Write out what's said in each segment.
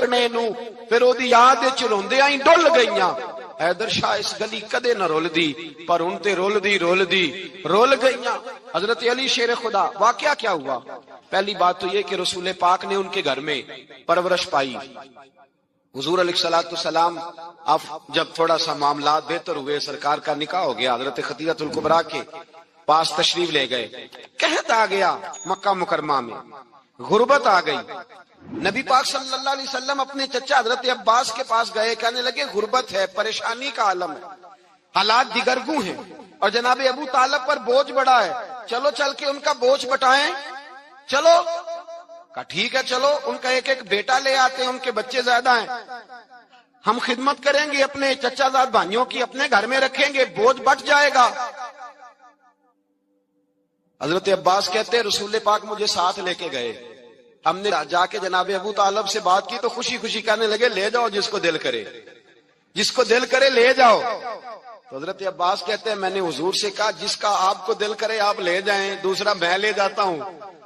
ویکھنے نو پھر او دی یاد وچ روندیاں ہی ڈل گئیاں. حیدر شاہ اس گلی کدے نہ رولدی پر ان تے رول گئیاں. حضرت علی شیر خدا. واقعہ کیا ہوا؟ پہلی بات تو یہ کہ رسول پاک نے ان کے گھر میں پرورش پائی. حضور علیہ الصلوۃ والسلام اب جب تھوڑا سا معاملات بہتر ہوئے، سرکار کا نکاح ہو گیا، حضرت خدیجہ الکبریٰ کے پاس تشریف لے گئے. قحط آ گیا مکہ مکرمہ میں، غربت آ گئی. نبی پاک صلی اللہ علیہ وسلم اپنے چچا حضرت عباس کے پاس گئے، کہنے لگے غربت ہے، پریشانی کا عالم ہے، حالات دیگرگوں ہیں اور جناب ابو طالب پر بوجھ بڑا ہے، چلو چل کے ان کا بوجھ بٹائیں. چلو کہا ٹھیک ہے، چلو ان کا ایک ایک بیٹا لے آتے ہیں، ان کے بچے زیادہ ہیں، ہم خدمت کریں گے اپنے چچا زاد بھائیوں کی، اپنے گھر میں رکھیں گے، بوجھ بٹ جائے گا. حضرت عباس کہتے ہیں رسول پاک مجھے ساتھ لے کے گئے. ہم نے جا کے جناب ابو طالب سے بات کی تو خوشی خوشی کہنے لگے لے جاؤ جس کو دل کرے لے جاؤ. تو حضرت عباس کہتے ہیں میں نے حضور سے کہا جس کا آپ کو دل کرے آپ لے جائیں، دوسرا میں لے جاتا ہوں.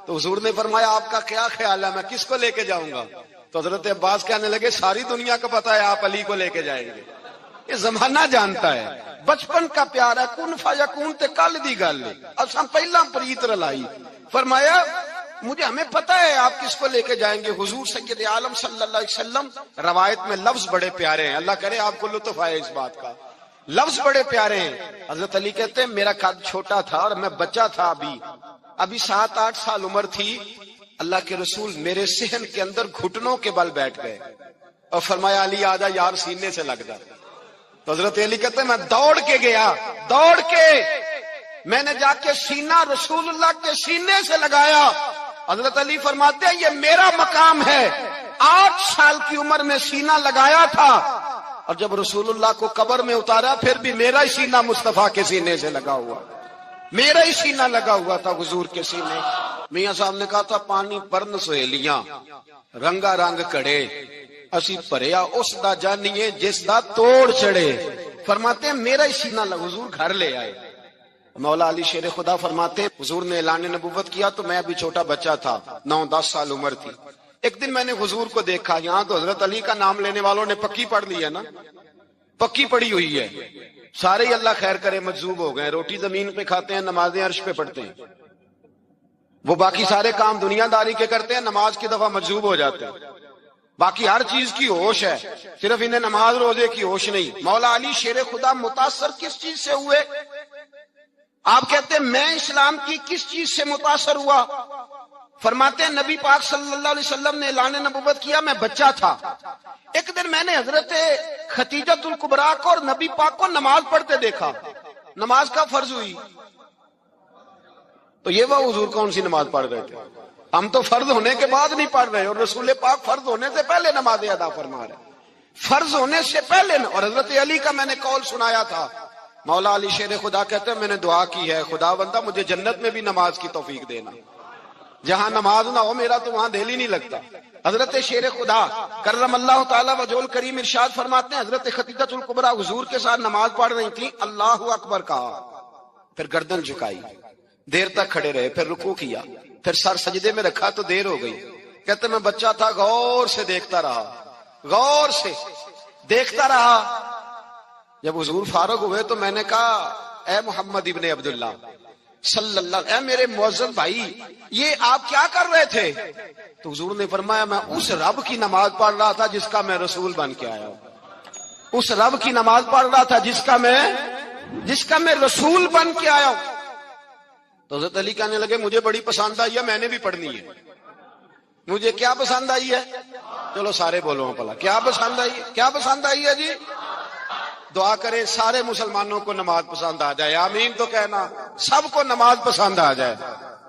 تو حضور نے فرمایا آپ کا کیا خیال ہے، میں کس کو لے کے جاؤں گا؟ تو حضرت عباس کہنے لگے ساری دنیا کو پتا ہے آپ علی کو لے کے جائیں گے. یہ زمانہ جانتا ہے، بچپن کا پیار ہے، کن فیکون تے کل دی گل ہے، اساں پہلا پریت رلائی. فرمایا مجھے ہمیں پتہ ہے آپ کس کو لے کے جائیں گے. حضور سید عالم صلی اللہ علیہ وسلم، روایت میں لفظ بڑے پیارے ہیں، اللہ کرے آپ کو لطف آئے اس بات کا، لفظ بڑے پیارے ہیں. حضرت علی کہتے ہیں میرا قد چھوٹا تھا اور میں بچہ تھا، ابھی 7-8 سال عمر تھی. اللہ کے رسول میرے صحن کے اندر گھٹنوں کے بل بیٹھ گئے اور فرمایا علی آجا یار سینے سے لگ جا. تو حضرت علی کہتے ہیں میں دوڑ کے گیا، میں نے جا کے سینہ رسول اللہ کے سینے سے لگایا. حضرت علی فرماتے ہیں یہ میرا مقام ہے. 8 سال کی عمر میں سینہ لگایا تھا اور جب رسول اللہ کو قبر میں اتارا پھر بھی میرا ہی سینہ مصطفیٰ کے سینے سے لگا ہوا، میرا ہی سینہ لگا ہوا تھا حضور کے سینے. میاں صاحب نے کہا تھا پانی پرن سہیلیاں رنگا رنگ کڑے، اسی پریا اس دا جانیے جس دا توڑ چڑھے. فرماتے ہیں میرا ہی سینہ لگا. حضور گھر لے آئے. مولا علی شیر خدا فرماتے ہیں حضور نے اعلان نبوت کیا تو میں ابھی چھوٹا بچہ تھا، 9-10 سال عمر تھی. ایک دن میں نے حضور کو دیکھا، یہاں تو حضرت علی کا نام لینے والوں نے پکی پڑھ لی ہے نا، پکی پڑی ہوئی ہے، سارے ہی اللہ خیر کرے مجذوب ہو گئے. روٹی زمین پہ کھاتے ہیں، نمازیں عرش پہ پڑھتے ہیں، وہ باقی سارے کام دنیا داری کے کرتے ہیں، نماز کی دفعہ مجذوب ہو جاتے ہیں. باقی ہر چیز کی ہوش ہے، صرف انہیں نماز روزے کی ہوش نہیں. مولا علی شیر خدا متاثر کس چیز سے ہوئے؟ آپ کہتے ہیں میں اسلام کی کس چیز سے متاثر ہوا؟ فرماتے ہیں نبی پاک صلی اللہ علیہ وسلم نے اعلان نبوت کیا، میں بچہ تھا. ایک دن میں نے حضرت خدیجہ الکبریٰ کو اور نبی پاک کو نماز پڑھتے دیکھا. نماز کا فرض ہوئی تو یہ وہ حضور کون سی نماز پڑھ رہے تھے؟ ہم تو فرض ہونے کے بعد نہیں پڑھ رہے، اور رسول پاک فرض ہونے سے پہلے نماز ادا فرما رہے، فرض ہونے سے پہلے. اور حضرت علی کا میں نے قول سنایا تھا. مولا علی شیر خدا کہتے ہیں میں نے دعا کی ہے خدا بندہ مجھے جنت میں بھی نماز کی توفیق دینا، جہاں نماز نہ ہو میرا تو وہاں دل ہی نہیں لگتا. حضرت شیر خدا کرم اللہ تعالی وجہہ کریم ارشاد فرماتے ہیں حضرت خدیجہ الکبریٰ حضور کے ساتھ نماز پڑھ رہی تھی، اللہ اکبر کہا، پھر گردن جھکائی، دیر تک کھڑے رہے، پھر رکوع کیا، پھر سر سجدے میں رکھا تو دیر ہو گئی. کہتے میں بچہ تھا، غور سے دیکھتا رہا. جب حضور فارغ ہوئے تو میں نے کہا اے محمد ابن عبداللہ صلی اللہ، اے میرے معزز بھائی یہ آپ کیا کر رہے تھے؟ تو حضور نے فرمایا میں اس رب کی نماز پڑھ رہا تھا جس کا میں رسول بن کے آیا ہوں، اس رب کی نماز پڑھ رہا تھا جس کا میں رسول بن کے آیا ہوں. تو حضرت علی کہنے لگے مجھے بڑی پسند آئی ہے، میں نے بھی پڑھنی ہے. مجھے کیا پسند آئی ہے؟ چلو سارے بولو پلا کیا پسند آئی ہے جی؟ دعا کرے سارے مسلمانوں کو نماز پسند آ جائے، آمین تو کہنا، سب کو نماز پسند آ جائے.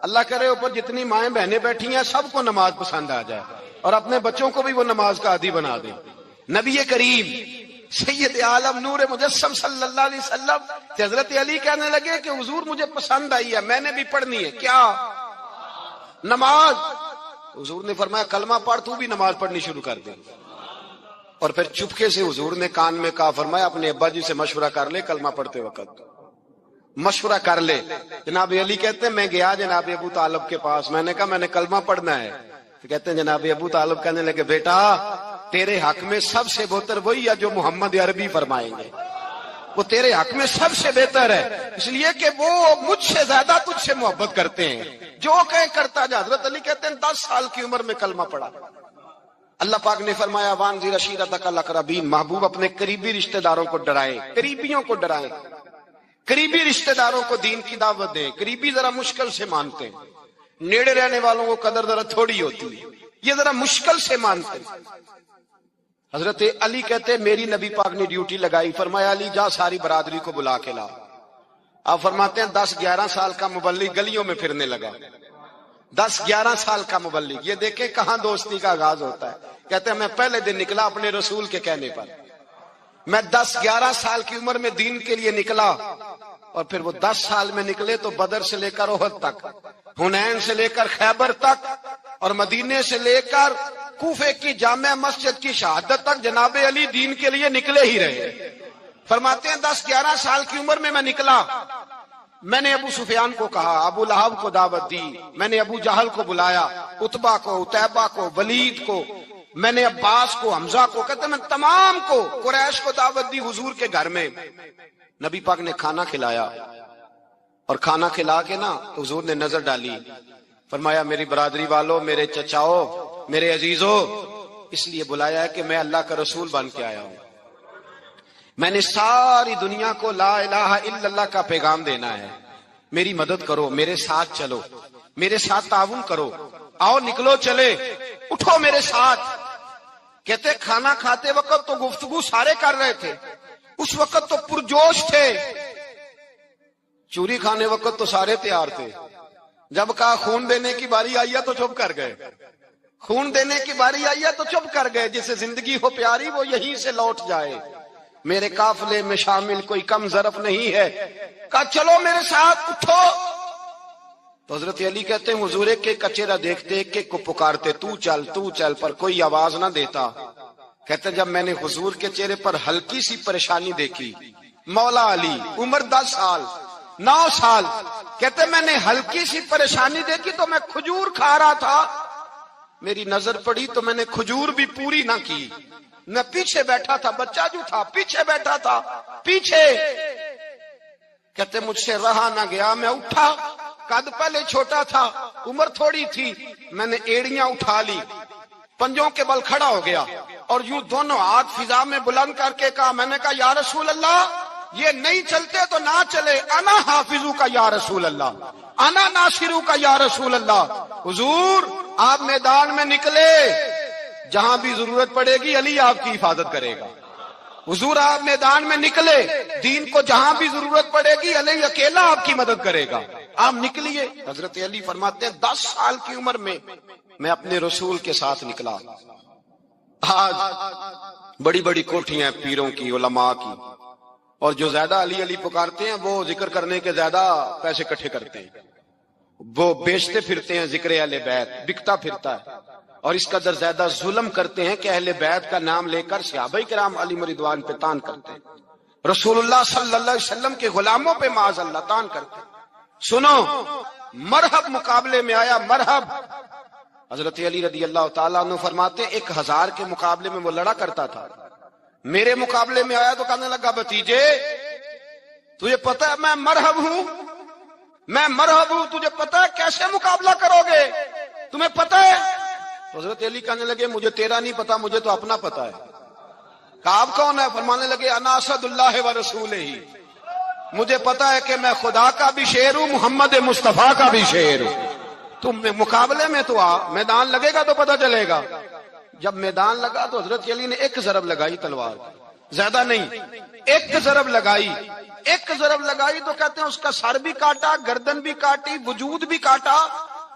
اللہ کرے اوپر جتنی مائیں بہنیں بیٹھی ہیں سب کو نماز پسند آ جائے اور اپنے بچوں کو بھی وہ نماز کا عادی بنا دیں. نبی کریم سید عالم نور مجسم صلی اللہ علیہ وسلم حضرت علی کہنے لگے کہ حضور مجھے پسند آئی ہے، میں نے بھی پڑھنی ہے. کیا؟ نماز. حضور نے فرمایا کلمہ پڑھ، تو بھی نماز پڑھنی شروع کر دے. اور پھر چپکے سے حضور نے کان میں کہا، فرمایا اپنے ابا جی سے مشورہ کر لے، کلمہ پڑھتے وقت مشورہ کر لے. جناب علی کہتے ہیں میں گیا جناب ابو طالب کے پاس، میں نے کہا میں نے کلمہ پڑھنا ہے. تو کہتے ہیں جناب ابو طالب کہنے لگے بیٹا تیرے حق میں سب سے بہتر وہی ہے جو محمد عربی فرمائیں گے، وہ تیرے حق میں سب سے بہتر ہے، اس لیے کہ وہ مجھ سے زیادہ تجھ سے محبت کرتے ہیں، جو کہیں کرتا جا۔ حضرت علی کہتے ہیں 10 سال کی عمر میں کلمہ پڑھا۔ اللہ پاک نے فرمایا وانذر عشیرتک الاقربین، محبوب اپنے قریبی رشتہ داروں کو ڈرائیں، قریبیوں کو ڈرائیں، قریبی رشتہ داروں کو دین کی دعوت دیں۔ قریبی ذرا مشکل سے مانتے ہیں، نیڑے رہنے والوں کو قدر ذرا تھوڑی ہوتی ہے، یہ ذرا مشکل سے مانتے ہیں۔ حضرت علی کہتے میری نبی پاک نے ڈیوٹی لگائی، فرمایا علی جا ساری برادری کو بلا کے لا۔ آپ فرماتے ہیں 10-11 سال کا مبلغ گلیوں میں پھرنے لگا، 10-11 سال کا مبلغ، یہ دیکھیں کہاں دوستی کا آغاز ہوتا ہے۔ کہتے ہیں میں پہلے دن نکلا اپنے رسول کے کہنے پر، میں 10-11 سال کی عمر میں دین کے لیے نکلا، اور پھر وہ 10 سال میں نکلے تو بدر سے لے کر احد تک، حنین سے لے کر خیبر تک، اور مدینے سے لے کر کوفے کی جامع مسجد کی شہادت تک جناب علی دین کے لیے نکلے ہی رہے۔ فرماتے ہیں 10-11 سال کی عمر میں نکلا، میں نے ابو سفیان کو کہا، ابو لہب کو دعوت دی، میں نے ابو جہل کو بلایا، عتبہ کو، عتیبہ کو، ولید کو، میں نے عباس کو، حمزہ کو، کہتے میں تمام کو، قریش کو دعوت دی حضور کے گھر میں۔ نبی پاک نے کھانا کھلایا، اور کھانا کھلا کے نا حضور نے نظر ڈالی، فرمایا میری برادری والوں، میرے چچاؤ، میرے عزیزوں، اس لیے بلایا ہے کہ میں اللہ کا رسول بن کے آیا ہوں، میں نے ساری دنیا کو لا الہ الا اللہ کا پیغام دینا ہے، میری مدد کرو، میرے ساتھ چلو، میرے ساتھ تعاون کرو، آؤ نکلو چلے، اٹھو میرے ساتھ۔ کہتے کھانا کھاتے وقت تو گفتگو سارے کر رہے تھے، اس وقت تو پرجوش تھے، چوری کھانے وقت تو سارے تیار تھے، جب کہا خون دینے کی باری آئی ہے تو چپ کر گئے، خون دینے کی باری آئی ہے تو چپ کر گئے، جسے زندگی ہو پیاری وہ یہیں سے لوٹ جائے، میرے قافلے میں شامل کوئی کم ظرف نہیں ہے، کہا چلو میرے ساتھ اٹھو۔ تو حضرت علی کہتے ہیں حضور ایک ایک کا چہرہ دیکھتے، ایک ایک کو پکارتے، تو چل، پر کوئی آواز نہ دیتا۔ کہتے ہیں جب میں نے حضور کے چہرے پر ہلکی سی پریشانی دیکھی، مولا علی عمر 10 سال 9 سال، کہتے میں نے ہلکی سی پریشانی دیکھی تو میں کھجور کھا رہا تھا، میری نظر پڑی تو میں نے کھجور بھی پوری نہ کی، میں پیچھے بیٹھا تھا، بچہ جو تھا پیچھے بیٹھا تھا، پیچھے۔ کہتے مجھ سے رہا نہ گیا، میں اٹھا، قد پہلے چھوٹا تھا، عمر تھوڑی تھی، میں نے ایڑیاں اٹھا لی، پنجوں کے بل کھڑا ہو گیا، اور یوں دونوں ہاتھ فضا میں بلند کر کے کہا، میں نے کہا یا رسول اللہ یہ نہیں چلتے تو نہ چلے، انا حافظو کا یا رسول اللہ، انا ناصرو کا یا رسول اللہ۔ حضور آپ میدان میں نکلے، جہاں بھی ضرورت پڑے گی علی آپ کی حفاظت کرے گا، حضور آپ میدان میں نکلے، دین کو جہاں بھی ضرورت پڑے گی علی اکیلا آپ کی مدد کرے گا، آپ نکلیے۔ حضرت علی فرماتے ہیں 10 سال کی عمر میں میں اپنے رسول کے ساتھ نکلا۔ آج بڑی بڑی کوٹھیاں ہیں پیروں کی، علماء کی، اور جو زیادہ علی علی پکارتے ہیں وہ ذکر کرنے کے زیادہ پیسے اکٹھے کرتے ہیں، وہ بیچتے پھرتے ہیں، ذکر اہل بیت بکتا پھرتا ہے، اور اس قدر زیادہ ظلم کرتے ہیں کہ اہل بیت کا نام لے کر صحابہ کرام علی رضوان پہ تان کرتے ہیں، رسول اللہ صلی اللہ علیہ وسلم کے غلاموں پہ معاذ اللہ تان کرتے ہیں۔ سنو، مرحب مقابلے میں آیا، مرحب۔ حضرت علی رضی اللہ تعالیٰ عنہ فرماتے 1000 کے مقابلے میں وہ لڑا کرتا تھا، میرے مقابلے میں آیا تو کہنے لگا بھتیجے تجھے پتہ ہے میں مرحب ہوں، میں مرحب ہوں، تجھے پتہ ہے کیسے مقابلہ کرو گے، تمہیں پتہ ہے؟ حضرت علی کہنے لگے مجھے تیرا نہیں پتا، مجھے تو اپنا پتا ہے۔ کہا آپ کون ہے؟ فرمانے لگے انا اسد اللہ و رسولہ، مجھے پتا ہے کہ میں خدا کا بھی شیر ہوں، محمد مصطفیٰ کا بھی شیر ہوں، تم مقابلے میں تو آ، میدان لگے گا تو پتہ چلے گا۔ جب میدان لگا تو حضرت علی نے ایک ضرب لگائی تلوار، زیادہ نہیں، ایک ضرب لگائی، ایک ضرب لگائی تو کہتے ہیں اس کا سر بھی کاٹا، گردن بھی کاٹی، وجود بھی کاٹا،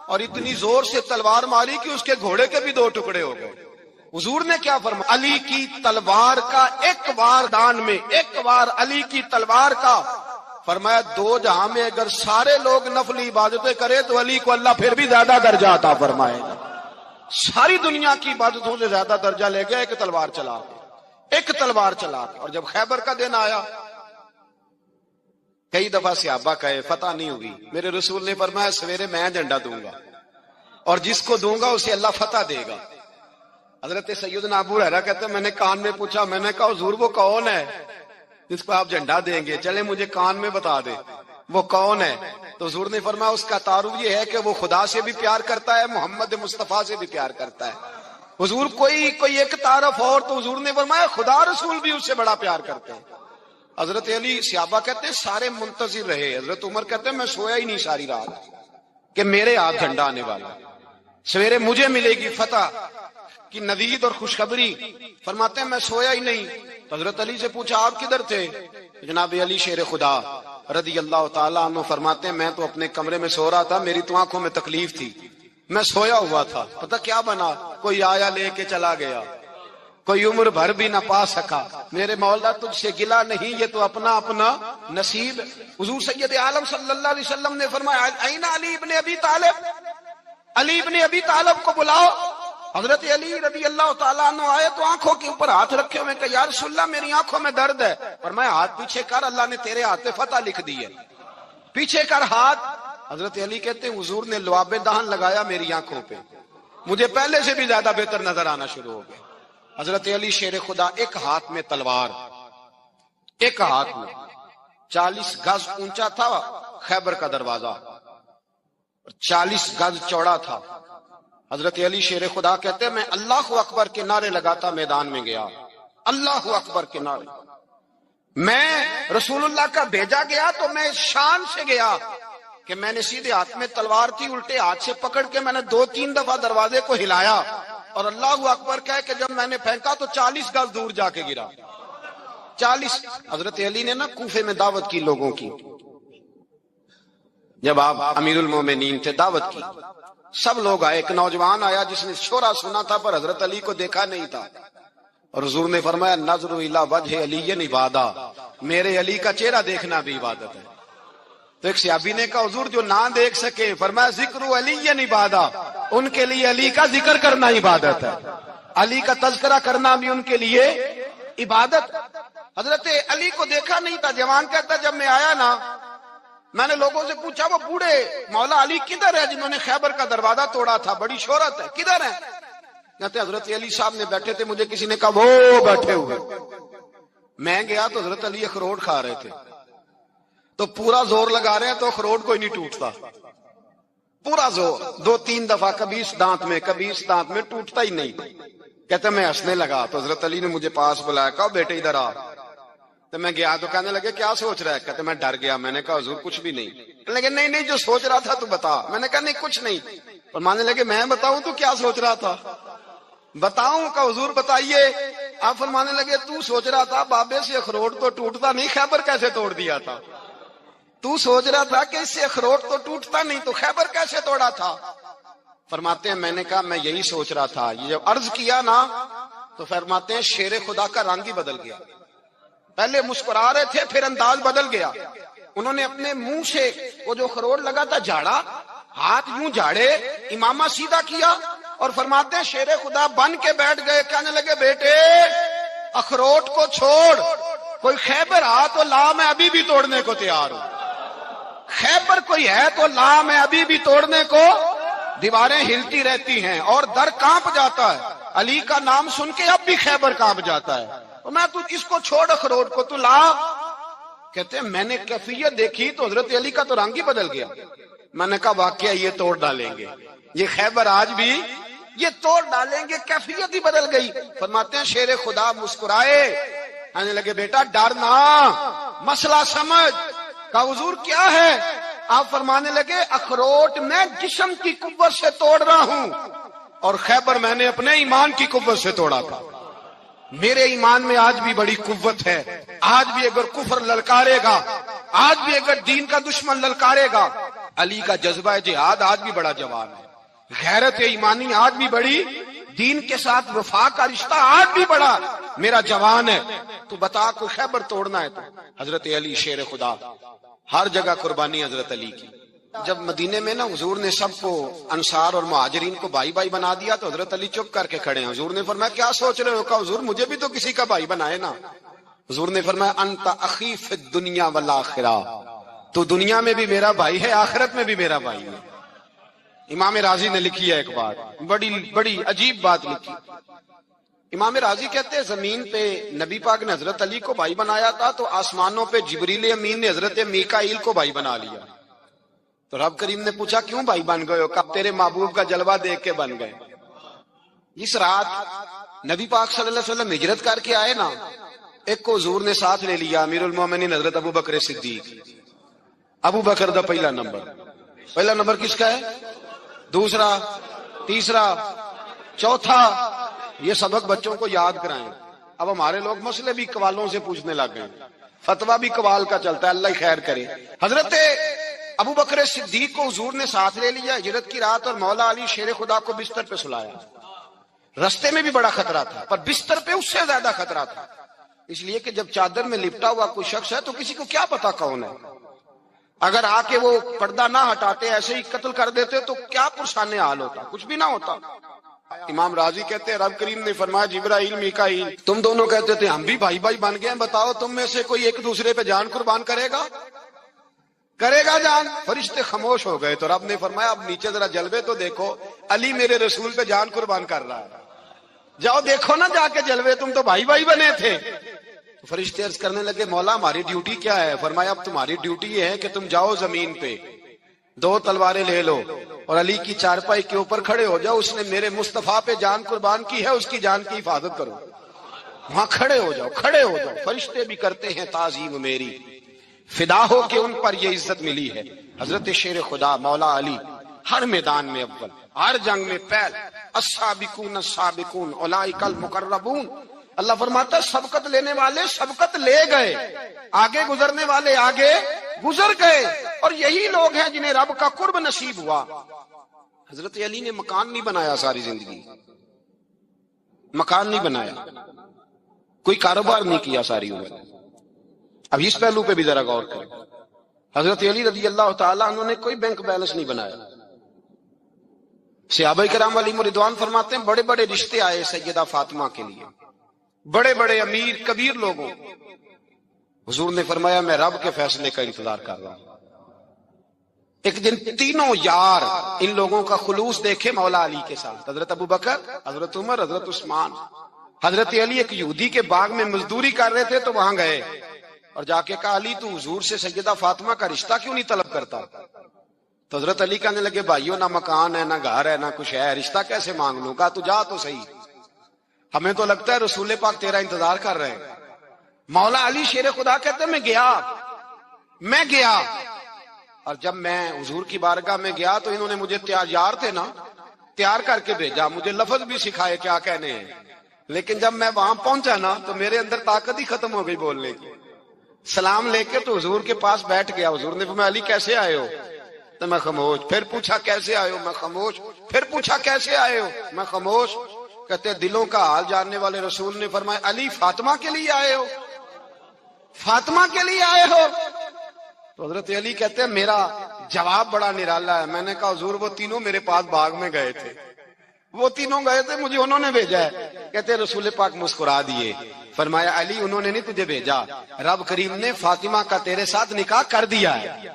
اور اتنی زور سے تلوار ماری کہ اس کے گھوڑے کے بھی 2 ٹکڑے ہو گئے۔ حضور نے کیا فرمایا؟ علی کی تلوار کا ایک وار دان میں، ایک وار علی کی تلوار کا، فرمایا 2 جہاں میں اگر سارے لوگ نفلی عبادتیں کرے تو علی کو اللہ پھر بھی زیادہ درجہ عطا فرمائے گا، ساری دنیا کی عبادتوں سے زیادہ درجہ لے گیا ایک تلوار چلا کے، ایک تلوار چلا کے۔ اور جب خیبر کا دن آیا، کئی دفعہ صحابہ کہے فتح نہیں ہوگی، میرے رسول نے فرمایا سویرے میں جھنڈا دوں گا، اور جس کو دوں گا اسے اللہ فتح دے گا۔ حضرت سیدنا ابو ہریرہ کہتے ہیں میں نے کان میں پوچھا، میں نے کہا حضور وہ کون ہے جس کو آپ جھنڈا دیں گے؟ چلے مجھے کان میں بتا دے وہ کون ہے۔ تو حضور نے فرمایا اس کا تعارف یہ ہے کہ وہ خدا سے بھی پیار کرتا ہے، محمد مصطفیٰ سے بھی پیار کرتا ہے۔ حضور کوئی ایک تعارف اور، تو حضور نے فرمایا خدا رسول بھی اس سے بڑا پیار کرتے ہیں۔ حضرت علی، صحابہ کہتے ہیں سارے منتظر رہے، حضرت عمر کہتے ہیں میں سویا ہی نہیں ساری رات کہ میرے ہاتھ جھنڈا آنے والا، سویرے مجھے ملے گی فتح کی نوید اور خوشخبری۔ فرماتے ہیں میں سویا ہی نہیں۔ تو حضرت علی سے پوچھا آپ کدھر تھے؟ جناب علی شیر خدا رضی اللہ تعالیٰ عنہ فرماتے ہیں میں تو اپنے کمرے میں سو رہا تھا، میری تو آنکھوں میں تکلیف تھی، میں سویا ہوا تھا، پتہ کیا بنا، کوئی آیا لے کے چلا گیا، کوئی عمر بھر بھی نہ پا سکا۔ میرے مولا تجھ سے گلا نہیں، یہ تو اپنا اپنا نصیب۔ حضور سید عالم صلی اللہ علیہ وسلم نے فرمایا این علی ابن ابی طالب، علی ابن ابی طالب کو بلاؤ۔ حضرت علی رضی اللہ تعالیٰ عنہ آئے تو آنکھوں کے اوپر ہاتھ رکھے ہوئے کہ یا رسول اللہ میری آنکھوں میں درد ہے۔ فرمایا ہاتھ پیچھے کر، اللہ نے تیرے ہاتھ پہ فتح لکھ دی ہے، پیچھے کر ہاتھ۔ حضرت علی کہتے ہیں حضور نے لعاب دہن لگایا میری آنکھوں پہ، مجھے پہلے سے بھی زیادہ بہتر نظر آنا شروع ہو گیا۔ حضرت علی شیر خدا ایک ہاتھ میں تلوار، ایک ہاتھ میں 40 گز اونچا تھا خیبر کا دروازہ، 40 گز چوڑا تھا۔ حضرت علی شیر خدا کہتے ہیں میں اللہ اکبر کے نعرے لگاتا میدان میں گیا، اللہ اکبر کے نعرے۔ میں رسول اللہ کا بھیجا گیا تو میں شان سے گیا کہ میں نے سیدھے ہاتھ میں تلوار تھی، الٹے ہاتھ سے پکڑ کے میں نے 2-3 دفعہ دروازے کو ہلایا اور اللہ اکبر کہہ کہ جب میں نے پھینکا تو 40 گز دور جا کے گرا، 40۔ حضرت علی نے نا کوفے میں دعوت کی لوگوں کی، جب آپ امیر المومنین تھے دعوت کی، سب لوگ آئے۔ ایک نوجوان آیا جس نے شورا سنا تھا پر حضرت علی کو دیکھا نہیں تھا، اور حضور نے فرمایا نظر الی وجہ علی عبادہ، میرے علی کا چہرہ دیکھنا بھی عبادت ہے۔ تو ایک صحابی نے کہا حضور جو نہ دیکھ سکے، فرمایا ذکر علی عبادہ، ان کے لیے علی کا ذکر کرنا عبادت ہے، علی کا تذکرہ کرنا بھی ان کے لیے عبادت۔ حضرت علی کو دیکھا نہیں تھا۔ جوان کہتا جب میں آیا نا میں نے لوگوں سے پوچھا وہ بوڑھے مولا علی کدھر ہے جنہوں نے خیبر کا دروازہ توڑا تھا، بڑی شہرت ہے، کدھر ہے؟ کہتے حضرت علی صاحب نے بیٹھے تھے، مجھے کسی نے کہا وہ بیٹھے ہوئے۔ میں گیا تو حضرت علی اخروٹ کھا رہے تھے، تو پورا زور لگا رہے ہیں تو اخروٹ کوئی نہیں ٹوٹتا، پورا زور 2-3 دفعہ، کبھی اس دانت میں کبھی اس دانت میں، ٹوٹتا ہی نہیں۔ کہتے میں ہنسنے لگا تو حضرت علی نے مجھے پاس بلایا، کہا بیٹے ادھر آ۔ تو میں گیا تو کہنے لگے کیا سوچ رہا ہے؟ کہتے میں ڈر گیا۔ میں نے کہا حضور کچھ بھی نہیں۔ لیکن نہیں جو سوچ رہا تھا تو بتا۔ میں نے کہا نہیں کچھ نہیں۔ اور ماننے لگے میں بتاؤں تو کیا سوچ رہا تھا؟ بتاؤں کا حضور بتائیے۔ آپ فرمانے لگے تو سوچ رہا تھا بابے سے اخروٹ تو ٹوٹتا نہیں، خیبر کیسے توڑ دیا تھا؟ تو سوچ رہا تھا کہ اس سے اخروٹ تو ٹوٹتا نہیں تو خیبر کیسے توڑا تھا؟ فرماتے ہیں میں نے کہا میں یہی سوچ رہا تھا۔ یہ جب عرض کیا نا تو فرماتے ہیں شیر خدا کا رنگ ہی بدل گیا، پہلے مسکرا رہے تھے پھر انداز بدل گیا۔ انہوں نے اپنے منہ سے وہ جو خروٹ لگا تھا جھاڑا، ہاتھ یوں جھاڑے، امامہ سیدھا کیا اور فرماتے ہیں شیر خدا بن کے بیٹھ گئے۔ کہنے لگے بیٹے اخروٹ کو چھوڑ، کوئی خیبر آ تو لا، میں ابھی بھی توڑنے کو تیار ہوں۔ خیبر کوئی ہے تو لا، میں ابھی بھی توڑنے کو۔ دیواریں ہلتی رہتی ہیں اور در کانپ جاتا ہے، علی کا نام سن کے اب بھی خیبر کانپ جاتا ہے۔ میں تو اس کو چھوڑ اخروٹ کو تو لا۔ کہتے ہیں میں نے کیفیت دیکھی تو حضرت علی کا تو رنگ ہی بدل گیا۔ میں نے کہا واقعہ یہ توڑ ڈالیں گے، یہ خیبر آج بھی یہ توڑ ڈالیں گے، کیفیت ہی بدل گئی۔ فرماتے ہیں شیر خدا مسکرائے، کہنے لگے بیٹا ڈرنا، مسئلہ سمجھ۔ کہا حضور کیا ہے؟ آپ فرمانے لگے اخروٹ میں جسم کی قوت سے توڑ رہا ہوں اور خیبر میں نے اپنے ایمان کی قوت سے توڑا تھا۔ میرے ایمان میں آج بھی بڑی قوت ہے، آج بھی اگر کفر للکارے گا، آج بھی اگر دین کا دشمن للکارے گا، علی کا جذبہ جہاد آج بھی بڑا جوان ہے، غیرت ایمانی آج بھی بڑی، دین کے ساتھ وفا کا رشتہ آج بھی بڑا میرا جوان ہے۔ تو بتا کوئی خیبر توڑنا ہے تو حضرت علی شیر خدا، ہر جگہ قربانی حضرت علی کی۔ جب مدینے میں نا حضور نے سب کو انصار اور مہاجرین کو بھائی بھائی بنا دیا تو حضرت علی چپ کر کے کھڑے ہیں۔ حضور نے فرمایا کیا سوچ رہے ہو؟ کہا حضور مجھے بھی تو کسی کا بھائی بنائے نا۔ حضور نے فرمایا انت اخی فی الدنیا والآخرہ، تو دنیا میں بھی میرا بھائی ہے، آخرت میں بھی میرا بھائی ہے۔ امام راضی نے لکھی ہے ایک بات، بڑی عجیب بات لکھی۔ امام راضی کہتے ہیں زمین پہ نبی پاک نے حضرت علی کو بھائی بنایا تھا تو آسمانوں پہ جبریل امین نے حضرت میکائیل کو بھائی بنا لیا۔ تو رب کریم نے پوچھا کیوں بھائی بن گئے ہو؟ کب تیرے محبوب کا جلوہ دیکھ کے بن گئے۔ جس رات نبی پاک صلی اللہ علیہ وسلم ہجرت کر کے آئے نا، ایک کو حضور نے ساتھ لے لیا، امیر المومنین حضرت ابو بکر صدیق۔ ابو بکر دا پہلا نمبر کس کا ہے؟ دوسرا، تیسرا، چوتھا۔ یہ سبق بچوں کو یاد کرائیں۔ اب ہمارے لوگ مسئلے بھی قوالوں سے پوچھنے لگ گئے، فتویٰ بھی قوال کا چلتا ہے، اللہ ہی خیر کرے۔ حضرت ابو بکر صدیق کو حضور نے ساتھ لے لیا ہجرت کی رات، اور مولا علی شیر خدا کو بستر پہ سلایا۔ رستے میں بھی بڑا خطرہ تھا، پر بستر پہ اس سے زیادہ خطرہ تھا، اس لیے کہ جب چادر میں لپٹا ہوا کوئی شخص ہے تو کسی کو کیا پتا کون ہے۔ اگر آ کے وہ پردہ نہ ہٹاتے ایسے ہی قتل کر دیتے تو کیا پرسان حال ہوتا، کچھ بھی نہ ہوتا۔ امام راضی کہتے ہیں رب کریم نے فرمایا جبرائیل میکائیل تم دونوں کہتے تھے ہم بھی بھائی بھائی بن گئے ہیں، بتاؤ تم میں سے کوئی ایک دوسرے پہ جان قربان کرے گا جان؟ فرشتے خاموش ہو گئے تو رب نے فرمایا اب نیچے ذرا جلوے تو دیکھو، علی میرے رسول پہ جان قربان کر رہا ہے، جاؤ دیکھو نا جا کے جلوے، تم تو بھائی بھائی بنے تھے۔ تو فرشتے عرض کرنے لگے مولا ہماری ڈیوٹی کیا ہے؟ فرمایا اب تمہاری ڈیوٹی یہ ہے کہ تم جاؤ زمین پہ، 2 تلواریں لے لو اور علی کی چارپائی کے اوپر کھڑے ہو جاؤ، اس نے میرے مصطفیٰ پہ جان قربان کی ہے، اس کی جان کی حفاظت کرو۔ وہاں کھڑے ہو جاؤ۔ فرشتے بھی کرتے ہیں تعظیم میری، فدا ہو کہ ان پر یہ عزت ملی ہے۔ حضرت شیر خدا مولا علی ہر میدان میں اول، ہر جنگ میں پہل، السابقون السابقون اولئک المقربون۔ اللہ فرماتا ہے سبقت لینے والے سبقت لے گئے، آگے گزرنے والے آگے گزر گئے، اور یہی لوگ ہیں جنہیں رب کا قرب نصیب ہوا۔ حضرت علی نے مکان نہیں بنایا، ساری زندگی مکان نہیں بنایا، کوئی کاروبار نہیں کیا ساری عمر۔ اب اس پہلو پہ بھی ذرا غور کریں، حضرت علی رضی اللہ تعالیٰ عنہ نے کوئی بینک بیلنس نہیں بنایا۔ صحابہ کرام علیہم رضوان فرماتے ہیں بڑے بڑے رشتے آئے سیدہ فاطمہ کے لیے، بڑے بڑے امیر کبیر لوگوں، حضور نے فرمایا میں رب کے فیصلے کا انتظار کر رہا ہوں۔ ایک دن تینوں یار ان لوگوں کا خلوص دیکھے مولا علی کے ساتھ، حضرت ابو بکر، حضرت عمر، حضرت عثمان۔ حضرت علی ایک یہودی کے باغ میں مزدوری کر رہے تھے تو وہاں گئے اور جا کے کہا علی تو حضور سے سیدہ فاطمہ کا رشتہ کیوں نہیں طلب کرتا؟ تو حضرت علی کہنے لگے بھائیو نہ مکان ہے نہ گھر ہے نہ کچھ ہے، رشتہ کیسے مانگ لوں؟ کہا تو جا تو صحیح، ہمیں تو لگتا ہے رسول پاک تیرا انتظار کر رہے ہیں۔ مولا علی شیر خدا کہتے ہیں میں گیا اور جب میں حضور کی بارگاہ میں گیا تو انہوں نے مجھے یار تھے نا تیار کر کے بھیجا، مجھے لفظ بھی سکھائے کیا کہنے ہیں، لیکن جب میں وہاں پہنچا نا تو میرے اندر طاقت ہی ختم ہو گئی بولنے کی۔ سلام لے کے تو حضور کے پاس بیٹھ گیا، حضور نے فرمایا علی کیسے آئے ہو؟ تو میں خاموش۔ پھر پوچھا کیسے آئے ہو؟ میں خاموش۔ پھر پوچھا کیسے آئے ہو؟ میں خاموش۔ کہتے دلوں کا حال جاننے والے رسول نے فرمایا علی فاطمہ کے لیے آئے ہو؟ فاطمہ کے لیے آئے ہو؟ تو حضرت علی کہتے ہیں میرا جواب بڑا نرالا ہے۔ میں نے کہا حضور وہ تینوں میرے پاس باغ میں گئے تھے، وہ تینوں گئے تھے، مجھے انہوں نے بھیجا ہے۔ کہتے رسول پاک مسکرا دیے، فرمایا علی انہوں نے نہیں تجھے بھیجا، رب کریم نے فاطمہ کا تیرے ساتھ نکاح کر دیا ہے،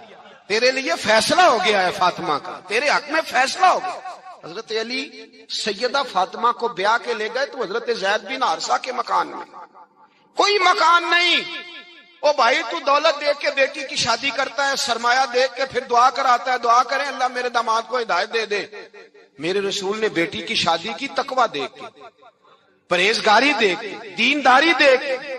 تیرے لیے فیصلہ ہو گیا ہے، فاطمہ کا تیرے حق میں فیصلہ ہو گیا۔ حضرت علی سیدہ فاطمہ کو بیاہ کے لے گئے تو حضرت زید بن حارثہ کے مکان میں کوئی مکان نہیں۔ او بھائی تو دولت دیکھ کے بیٹی کی شادی کرتا ہے، سرمایہ دیکھ کے پھر دعا کراتا ہے، دعا کریں اللہ میرے داماد کو ہدایت دے دے۔ میرے رسول نے بیٹی کی شادی کی تقوی دیکھ کے، پرہیزگاری دیکھ کے، دینداری دیکھ کے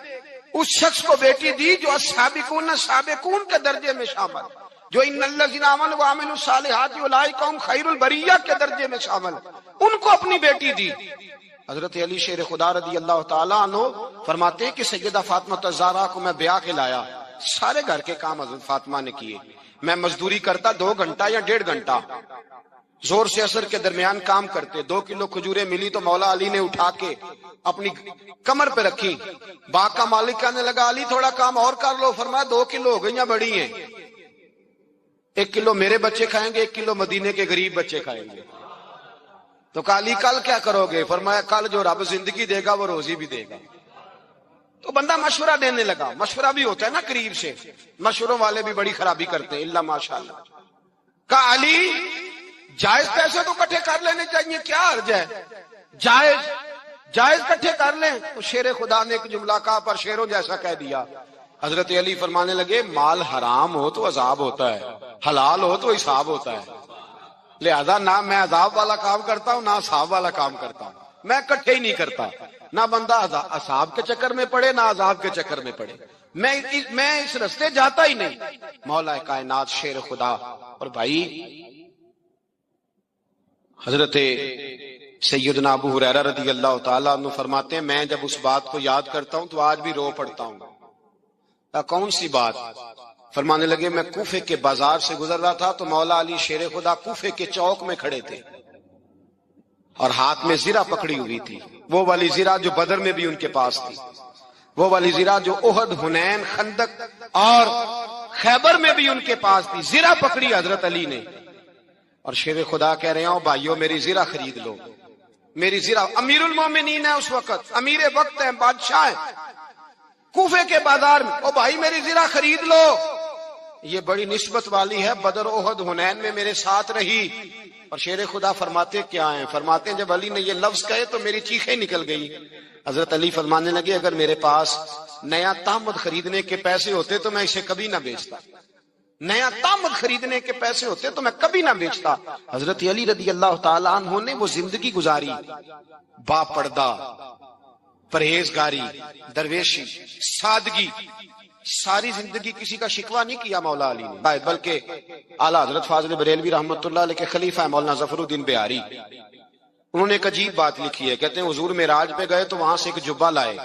اس شخص کو بیٹی دی جو السابقون سابقون کے درجے میں شامل، جو ان الذین آمنوا وعملوا الصالحات اولئک هم خیر البریہ کے درجے میں شامل، ان کو اپنی بیٹی دی۔ حضرت علی شیر خدا رضی اللہ تعالیٰ عنہ فرماتے ہیں کہ سیدہ فاطمہ الزہرا کو میں بیاہ کے لایا، سارے گھر کے کام حضرت فاطمہ نے کیے، میں مزدوری کرتا 2 گھنٹہ یا 1.5 گھنٹہ، زور سے اثر کے درمیان کام کرتے، 2 کلو کھجوریں ملی تو مولا علی نے اٹھا کے اپنی کمر پہ رکھی، باغ کا مالک کہنے لگا علی تھوڑا کام اور کر لو، فرمایا 2 کلو ہو گئی یا بڑی ہیں، 1 کلو میرے بچے کھائیں گے، 1 کلو مدینے کے غریب بچے کھائیں گے۔ تو کہا علی کل کیا کرو گے؟ فرمایا کل جو رب زندگی دے گا وہ روزی بھی دے گا۔ تو بندہ مشورہ دینے لگا، مشورہ بھی ہوتا ہے نا قریب سے، مشوروں والے بھی بڑی خرابی کرتے ہیں الا ماشاءاللہ۔ کہا علی جائز پیسے تو اکٹھے کر لینے چاہیے، کیا حرج ہے؟ جائز اکٹھے کر لیں۔ تو شیر خدا نے ایک جملہ کہا پر شیروں جیسا کہہ دیا۔ حضرت علی فرمانے لگے مال حرام ہو تو عذاب ہوتا ہے، حلال ہو تو حساب ہوتا ہے، لہذا نہ میں عذاب والا کام کرتا ہوں نہ حساب والا کام کرتا ہوں، میں اکٹھے ہی نہیں کرتا، نہ بندہ عذاب کے چکر میں پڑے نہ عذاب کے چکر میں پڑے، میں اس رستے جاتا ہی نہیں۔ مولا کائنات شیر خدا۔ اور بھائی حضرت سیدنا ابو ہریرہ رضی اللہ تعالیٰ عنہ فرماتے ہیں میں جب اس بات کو یاد کرتا ہوں تو آج بھی رو پڑتا ہوں۔ کون سی بات؟ فرمانے لگے میں کوفے کے بازار سے گزر رہا تھا تو مولا علی شیر خدا کوفے کے چوک میں کھڑے تھے اور ہاتھ میں زرہ پکڑی ہوئی تھی، وہ والی زرہ جو بدر میں بھی ان کے پاس تھی، وہ والی زرہ جو احد، حنین، خندق اور خیبر میں بھی ان کے پاس تھی۔ زرہ پکڑی حضرت علی نے اور شیر خدا کہہ رہے ہیں بھائیو میری زرہ خرید لو، میری زرہ۔ امیر المومنین ہے اس وقت، امیر وقت ہے، بادشاہ ہے، کوفے کے بازار میں، او بھائی میری زرہ خرید لو، یہ بڑی نسبت والی ہے، بدر، احد، حنین میں میرے ساتھ رہی۔ اور شیر خدا فرماتے کیا ہیں؟ فرماتے ہیں جب علی نے یہ لفظ کہے تو میری چیخیں نکل گئی۔ حضرت علی فرمانے لگے اگر میرے پاس نیا تامد خریدنے کے پیسے ہوتے تو میں اسے کبھی نہ بیچتا، نیا تامد خریدنے کے پیسے ہوتے تو میں کبھی نہ بیچتا۔ حضرت علی رضی اللہ تعالیٰ عنہ نے وہ زندگی گزاری، با پردہ، پرہیزگاری، درویشی، سادگی، ساری زندگی کسی کا شکوہ نہیں کیا مولا علی نے، بلکہ اعلیٰ حضرت فاضل بریلوی رحمۃ اللہ علیہ کے خلیفہ مولانا ظفر الدین بہاری، انہوں نے ایک عجیب بات لکھی ہے، کہتے ہیں حضور معراج پہ گئے تو وہاں سے ایک جبہ لائے،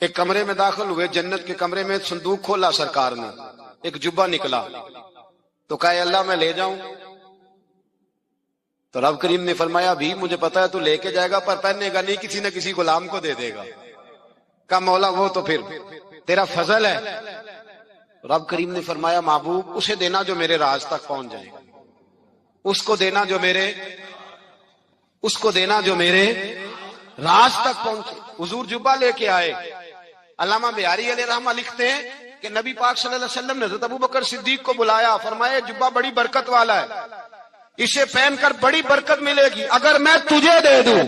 ایک کمرے میں داخل ہوئے، جنت کے کمرے میں صندوق کھولا سرکار نے، ایک جبہ نکلا تو کہا اللہ میں لے جاؤں؟ تو رب کریم نے فرمایا بھی مجھے پتا ہے تو لے کے جائے گا پر پہنے گا نہیں، کسی نہ کسی غلام کو دے دے گا۔ کہا مولا وہ تو پھر تیرا فضل ہے۔ رب کریم نے فرمایا محبوب اسے دینا جو میرے راز تک پہنچ جائے، اس کو دینا جو میرے راز تک پہنچے۔ حضور جبہ لے کے آئے۔ علامہ بہاری علیہ رحمہ لکھتے ہیں کہ نبی پاک صلی اللہ علیہ وسلم نے حضرت ابو بکر صدیق کو بلایا، فرمایا جبہ بڑی برکت والا ہے، اسے پہن کر بڑی برکت ملے گی، اگر میں تجھے دے دوں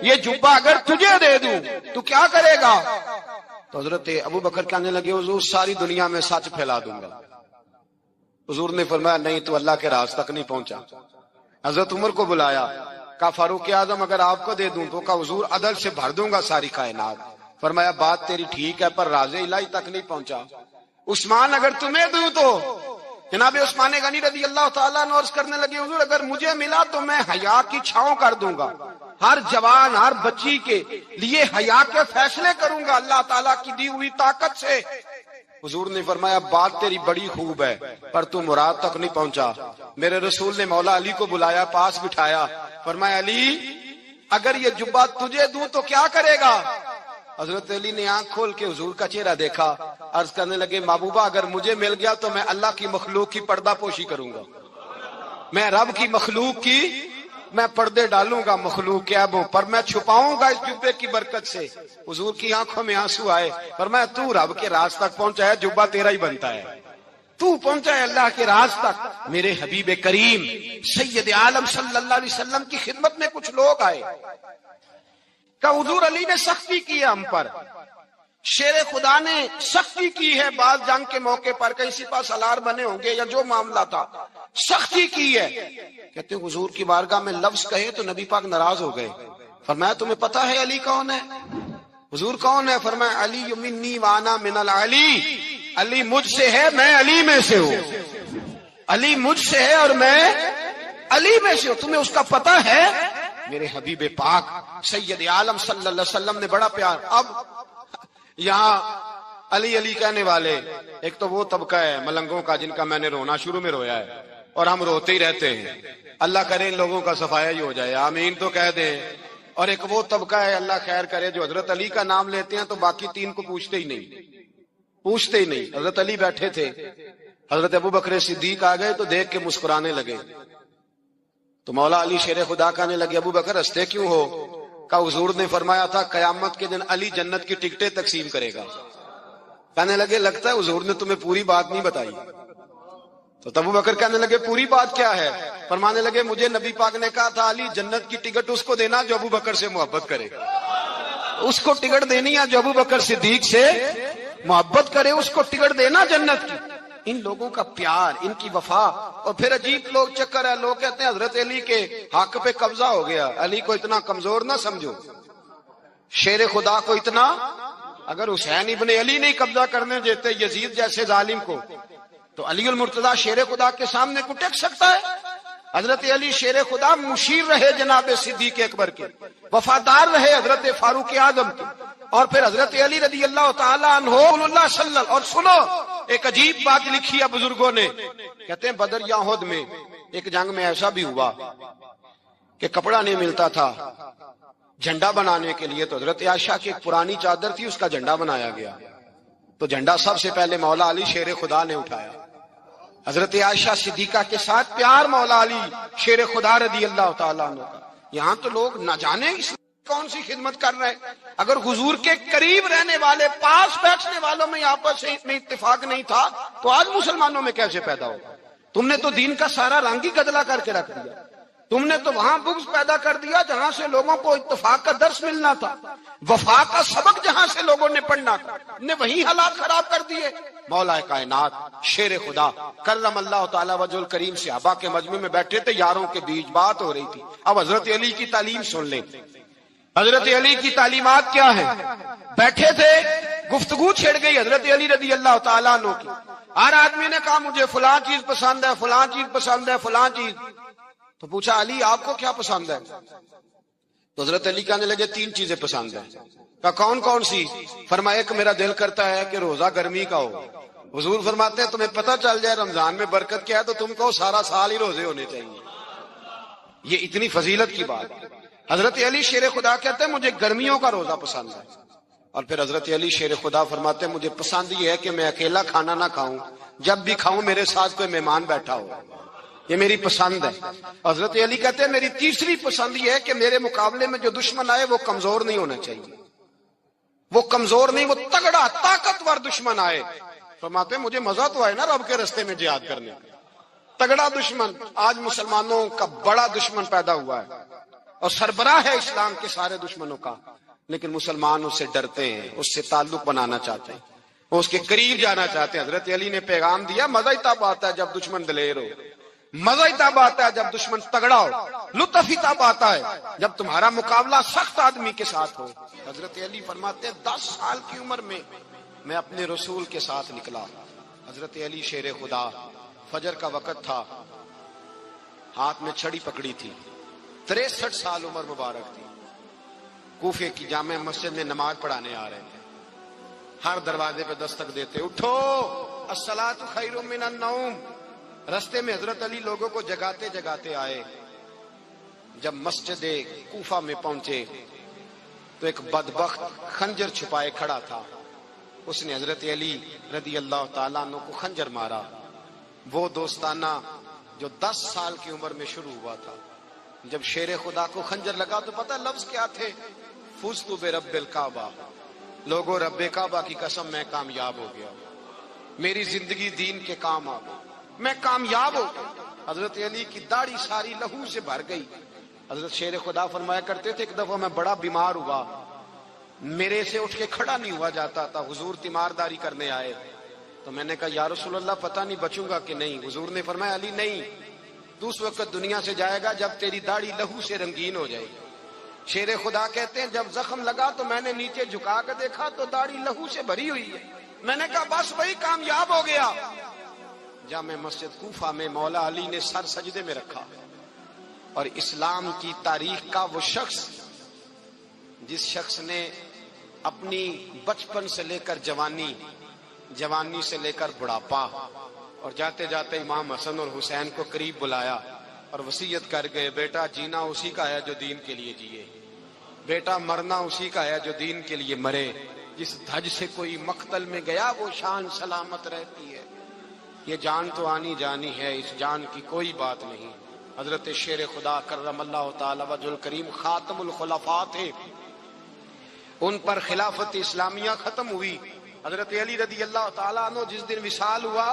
یہ جبہ، اگر تجھے دے دوں تو کیا کرے گا؟ تو حضرت ابو بکر کہنے لگے حضور ساری دنیا میں سچ پھیلا دوں گا۔ حضور نے فرمایا نہیں تو اللہ کے راز تک نہیں پہنچا۔ حضرت عمر کو بلایا، کہا فاروق اعظم اگر آپ کو دے دوں تو کہا حضور عدل سے بھر دوں گا ساری کائنات۔ فرمایا بات تیری ٹھیک ہے پر راز الہی تک نہیں پہنچا۔ عثمان اگر تمہیں دوں تو جناب عثمان غنی رضی اللہ تعالیٰ عنہ عرض کرنے لگے حضور اگر مجھے ملا تو میں حیا کی چھاؤں کر دوں گا، ہر جوان ہر بچی کے لیے حیا کے فیصلے کروں گا اللہ تعالیٰ کی دی ہوئی طاقت سے۔ حضور نے فرمایا بات تیری بڑی خوب ہے پر تو مراد تک نہیں پہنچا۔ میرے رسول نے مولا علی کو بلایا، پاس بٹھایا، فرمایا علی اگر یہ جبہ تجھے دوں تو کیا کرے گا؟ حضرت علی نے آنکھ کھول کے حضور کا چہرہ دیکھا، عرض کرنے لگے محبوبہ اگر مجھے مل گیا تو میں اللہ کی مخلوق کی پردہ پوشی کروں گا، میں رب کی مخلوق کی میں پردے ڈالوں گا مخلوق کے عیبوں پر، میں چھپاؤں گا اس جبے کی برکت سے۔ حضور کی آنکھوں میں آنسو آئے، فرمایا تو رب کے راز تک پہنچا ہے، جبہ تیرا ہی بنتا ہے، تو پہنچا ہے اللہ کے راز تک۔ میرے حبیب کریم سید عالم صلی اللہ علیہ وسلم کی خدمت میں کچھ لوگ آئے، کہ حضور علی نے سختی کی ہے ہم پر، شیر خدا نے سختی کی ہے، بعض جنگ کے موقع پر کہیں سپاہ سالار بنے ہوں گے یا جو معاملہ تھا سختی کی ہے۔ کہتے ہیں حضور کی بارگاہ میں لفظ کہے تو نبی پاک ناراض ہو گئے۔ فرمایا تمہیں پتا ہے علی کون ہے؟ حضور کون ہے؟ فرمایا علی منی وانا من العلی، علی مجھ سے ہے میں علی میں سے ہوں، علی مجھ سے ہے اور میں علی میں سے ہوں، تمہیں اس کا پتہ ہے؟ میرے حبیب پاک سید عالم صلی اللہ علیہ وسلم نے بڑا پیار۔ اب یہاں علی علی کہنے والے ایک تو وہ طبقہ ہے ملنگوں کا جن کا میں نے رونا شروع میں رویا ہے اور ہم روتے ہی رہتے ہیں، اللہ کرے ان لوگوں کا صفایا ہی ہو جائے، آمین تو کہہ دیں۔ اور ایک وہ طبقہ ہے اللہ خیر کرے جو حضرت علی کا نام لیتے ہیں تو باقی تین کو پوچھتے ہی نہیں۔ حضرت علی بیٹھے تھے، حضرت ابو بکر صدیق آ گئے تو دیکھ کے مسکرانے لگے، تو مولا علی شیر خدا کہنے لگے ابو بکر ہنستے کیوں ہو؟ کہ حضور نے فرمایا تھا قیامت کے دن علی جنت کی ٹکٹیں تقسیم کرے گا۔ کہنے لگے لگتا ہے حضور نے تمہیں پوری بات نہیں بتائی۔ تو ابو بکر کہنے لگے پوری بات کیا ہے؟ فرمانے لگے مجھے نبی پاک نے کہا تھا علی جنت کی ٹکٹ اس کو دینا جو ابو بکر سے محبت کرے، اس کو ٹکٹ دینی ہے جو ابو بکر صدیق سے محبت کرے، اس کو ٹکٹ دینا جنت کی۔ ان لوگوں کا پیار، ان کی وفا۔ اور پھر عجیب لوگ چکر ہے، لوگ کہتے ہیں حضرت علی کے حق پہ قبضہ ہو گیا، علی کو اتنا کمزور نہ سمجھو، شیر خدا کو اتنا، اگر حسین ابن علی نہیں قبضہ کرنے دیتے یزید جیسے ظالم کو، تو علی المرتضیٰ شیر خدا کے سامنے کو ٹک سکتا ہے؟ حضرت علی شیر خدا مشیر رہے جناب صدیق اکبر کے، وفادار رہے حضرت فاروق اعظم کے، اور پھر حضرت علی رضی اللہ تعالیٰ عنہ اللہ صلی اللہ۔ اور سنو ایک عجیب بات لکھی ہے بزرگوں نے، کہتے ہیں بدر یا احد میں ایک جنگ میں ایسا بھی ہوا کہ کپڑا نہیں ملتا تھا جھنڈا بنانے کے لیے، تو حضرت عائشہ کی ایک پرانی چادر تھی، اس کا جھنڈا بنایا گیا، تو جھنڈا سب سے پہلے مولا علی شیر خدا نے اٹھایا۔ حضرت عائشہ صدیقہ کے ساتھ پیار مولا علی شیر خدا رضی اللہ تعالیٰ عنہ کا۔ یہاں تو لوگ نہ جانے اس کون سی خدمت کر رہے ہیں۔ اگر حضور کے قریب رہنے والے، پاس بیٹھنے والوں میں آپس میں اتفاق نہیں تھا تو آج مسلمانوں میں کیسے پیدا ہو؟ تم نے تو دین کا سارا رنگ ہی گدلا کر کے رکھ دیا، تم نے تو وہاں بغض پیدا کر دیا جہاں سے لوگوں کو اتفاق کا درس ملنا تھا، وفا کا سبق جہاں سے لوگوں نے پڑھنا تھا، نے وہی حالات خراب کر دیے۔ مولا کائنات شیر خدا کرم اللہ تعالی وجہ الکریم صحابہ کے مجمع میں بیٹھے تھے، یاروں کے بیچ بات ہو رہی تھی۔ اب حضرت علی کی تعلیم سن لیں، حضرت علی کی تعلیمات کیا ہیں؟ بیٹھے تھے، گفتگو چھڑ گئی حضرت علی رضی اللہ تعالیٰ عنہ کی۔ ہر آدمی نے کہا مجھے فلاں چیز پسند ہے، فلاں چیز پسند ہے، فلاں چیز۔ تو پوچھا علی آپ کو کیا پسند ہے؟ تو حضرت علی کہنے لگے 3 چیزیں پسند ہیں۔ کہا کون کون سی؟ فرمایا ایک میرا دل کرتا ہے کہ روزہ گرمی کا ہو۔ حضور فرماتے ہیں تمہیں پتہ چل جائے رمضان میں برکت کیا ہے تو تم کو سارا سال ہی روزے ہونے چاہیے، یہ اتنی فضیلت کی بات۔ حضرت علی شیر خدا کہتے ہیں مجھے گرمیوں کا روزہ پسند ہے۔ اور پھر حضرت علی شیر خدا فرماتے ہیں مجھے پسند یہ ہے کہ میں اکیلا کھانا نہ کھاؤں، جب بھی کھاؤں میرے ساتھ کوئی مہمان بیٹھا ہو، یہ میری پسند ہے۔ حضرت علی کہتے ہیں میری تیسری پسند یہ ہے کہ میرے مقابلے میں جو دشمن آئے وہ کمزور نہیں ہونا چاہیے، وہ کمزور نہیں، وہ تگڑا طاقتور دشمن آئے۔ فرماتے ہیں مجھے مزہ تو آئے نا رب کے رستے میں جہاد کرنے کا، تگڑا دشمن۔ آج مسلمانوں کا بڑا دشمن پیدا ہوا ہے اور سربراہ ہے اسلام کے سارے دشمنوں کا، لیکن مسلمان اس سے ڈرتے ہیں، اس سے تعلق بنانا چاہتے ہیں، وہ اس کے قریب جانا چاہتے ہیں۔ حضرت علی نے پیغام دیا مزہ ہی تب آتا ہے جب دشمن دلیر ہو، مزہ ہی تب آتا ہے جب دشمن تگڑا ہو، لطف ہی تب آتا ہے جب تمہارا مقابلہ سخت آدمی کے ساتھ ہو۔ حضرت علی فرماتے ہیں 10 سال کی عمر میں میں اپنے رسول کے ساتھ نکلا۔ حضرت علی شیر خدا، فجر کا وقت تھا، ہاتھ میں چھڑی پکڑی تھی، 63 سال عمر مبارک تھی، کوفے کی جامع مسجد میں نماز پڑھانے آ رہے تھے۔ ہر دروازے پہ دستک دیتے اٹھو الصلاۃ خیر من النوم۔ رستے میں حضرت علی لوگوں کو جگاتے جگاتے آئے۔ جب مسجد کوفہ میں پہنچے تو ایک بدبخت خنجر چھپائے کھڑا تھا، اس نے حضرت علی رضی اللہ تعالیٰ عنہ کو خنجر مارا۔ وہ دوستانہ جو 10 سال کی عمر میں شروع ہوا تھا، جب شیر خدا کو خنجر لگا تو پتہ لفظ کیا تھے؟ فزت برب الکعبہ، لوگوں رب کعبہ کی قسم میں کامیاب ہو گیا، میری زندگی دین کے کام آ گئی، میں کامیاب ہو گیا۔ حضرت علی کی داڑھی ساری لہو سے بھر گئی۔ حضرت شیر خدا فرمایا کرتے تھے ایک دفعہ میں بڑا بیمار ہوا، میرے سے اٹھ کے کھڑا نہیں ہوا جاتا تھا، حضور تیمارداری کرنے آئے تو میں نے کہا یا رسول اللہ پتہ نہیں بچوں گا کہ نہیں۔ حضور نے فرمایا علی نہیں، تو اس وقت دنیا سے جائے گا جب تیری داڑھی لہو سے رنگین ہو جائے گی۔ شیر خدا کہتے ہیں جب زخم لگا تو میں نے نیچے جھکا کے دیکھا تو داڑھی لہو سے بھری ہوئی ہے، میں نے کہا بس وہی کامیاب ہو گیا۔ جامع مسجد کوفہ میں مولا علی نے سر سجدے میں رکھا، اور اسلام کی تاریخ کا وہ شخص جس شخص نے اپنی بچپن سے لے کر جوانی، جوانی سے لے کر بڑھاپا، اور جاتے جاتے امام حسن اور حسین کو قریب بلایا اور وصیت کر گئے بیٹا جینا اسی کا ہے جو دین کے لیے جیے، بیٹا مرنا اسی کا ہے جو دین کے لیے مرے، جس دھج سے کوئی مقتل میں گیا وہ شان سلامت رہتی ہے، یہ جان تو آنی جانی ہے، اس جان کی کوئی بات نہیں۔ حضرت شیر خدا کرم اللہ تعالی وجہ الکریم خاتم الخلفاء تھے، ان پر خلافت اسلامیہ ختم ہوئی۔ حضرت علی رضی اللہ تعالیٰ عنہ جس دن وصال ہوا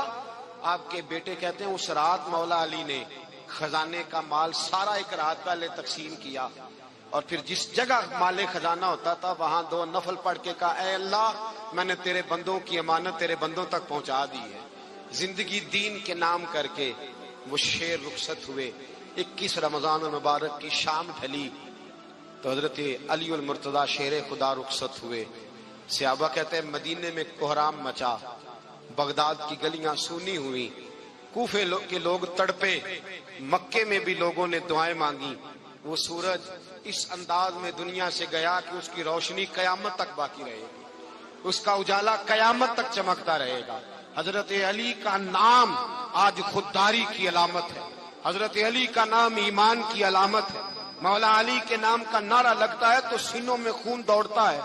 آپ کے بیٹے کہتے ہیں اس رات مولا علی نے خزانے کا مال سارا ایک رات پہلے تقسیم کیا، اور پھر جس جگہ مال خزانہ ہوتا تھا وہاں 2 نفل پڑھ کے کہا اے اللہ میں نے تیرے بندوں کی امانت تیرے بندوں تک پہنچا دی ہے۔ زندگی دین کے نام کر کے وہ شیر رخصت ہوئے۔ 21 رمضان المبارک کی شام ڈھلی تو حضرت علی المرتضیٰ شیر خدا رخصت ہوئے۔ صحابہ کہتے ہیں مدینے میں کوہرام مچا، بغداد کی گلیاں سونی ہوئی، کوفے کے لوگ تڑپے، مکے میں بھی لوگوں نے دعائیں مانگی۔ وہ سورج اس انداز میں دنیا سے گیا کہ اس کی روشنی قیامت تک باقی رہے گی، اس کا اجالا قیامت تک چمکتا رہے گا۔ حضرت علی کا نام آج خودداری کی علامت ہے، حضرت علی کا نام ایمان کی علامت ہے۔ مولا علی کے نام کا نعرہ لگتا ہے تو سینوں میں خون دوڑتا ہے،